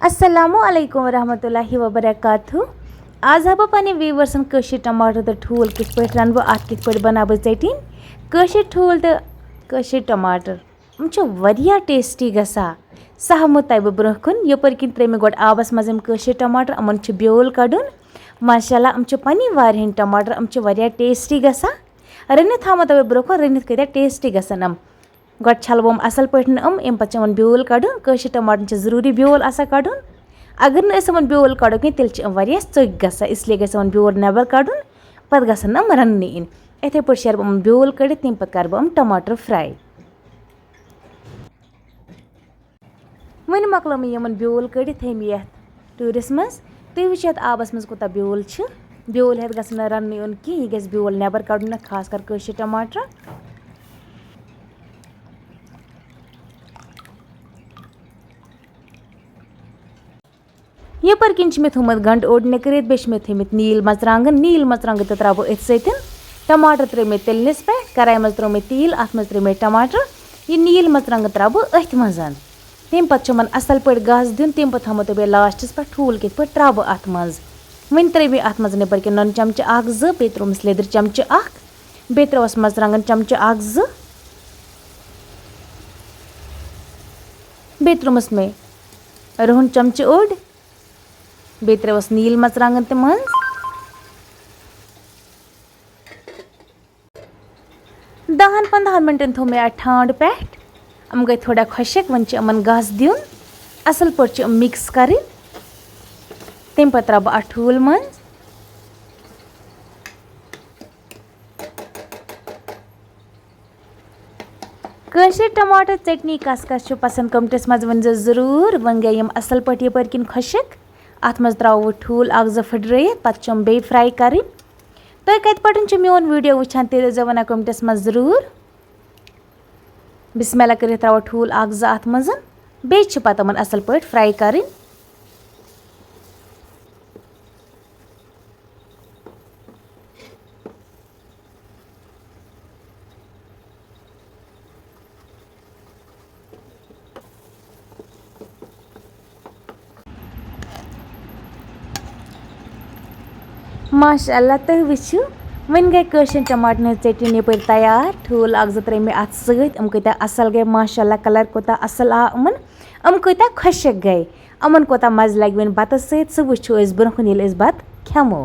अस्सलामुअलैकुम वरहमतुल्लाहि वबरकातुहू। आज हा पन्ने व्यूवर्सन कशीर टमाटर तो ठूल किस पे रन बह अत किस पे बना चटीन कशीर ठूल तो कशीर टमाटर वरिया टेस्टी गसा सह मो तब ब्रोह कुन यपर किन त्रे मे गोड आबस मज कशीर टमाटर अमन ब्योल कड़न माशाल्लाह पन्नी वारियन टमाटर वरिया टेस्टी गसा रनित हामो तब ब्रोह कुन रनित कत्या टेस्टी गसन गोड छलवम असल पटन अम पे ब्योल कड़न कशीर टमाटर जरूरी ब्योल आसा कड़न अगर नमन ब्योल कड़ो कहीं तेल वरिया चोक गसा इसलिए गसन ब्योल नबर कड़न पत गसन नम रन्ने इन इथे पे शर बम ब्योल कड़ तम पे कर बम टमाटर फ्राई वन मकलो मे यमन ब्योल कड़ थम ये टूरिस मज तुम वो आबस मज कोता ब्योल ब्योल हेत गसन रन्ने उन कि यह गस ब्योल नबर कड़न खास कर कशीर टमाटर यपर किन मे थोमुत गंड ओडने कर बे मे थमित नील मर्चांगन तो त्रो अथ सतन टमाटर त्रो मे तलनिस पे कराई मज त्रो मे तेल अत मज त्रो मे टमाटर यह नील मर्चांगन त्रो अथ मज तम पे असल पे गस दिन तम पे थमो बे लास्टस पे ठूल कित पे त्रो अत मज वन त्रे मे अत मज नबर के नन चमच बे त्रोमस लेदर चमच बे त्रोस मर्चांगन चमच बे त्रोमस मे रुहन चमच ओड बे त्रोस नील मर्चांगन ते मज दहन 15 मिनटन थो मे ठांड पे गई थोड़ा खुशक वन अमन गस दिन असल पे मिक्स कर तम पे त्रो बह ठूल मज कशीर टमाटर चटनी कस कस पसंद कमेंट्स मज वन जरूर वन गई असल पे यपर किन खुशक अत मज त्रो ठूल फुट पे बे फ्राई कर तुम कत पे मोन वीडियो वुचान तेज वन कमेंट्स मज जरूर बिस्मिल्लाह कर त्रो ठूल अत मज बे पत असल पे फ्राई कर माशाल्लाह तुम वो वन गई कशीर टमाटर चटनी यपर तैयार ठूल त्रे मे अत सम कत्या असल गई माशाल्लाह कलर कोता असल आ कत्या खुशक गई अमन कोता मज लग वन बत सह वो ब्रोह कुन बत खेमो।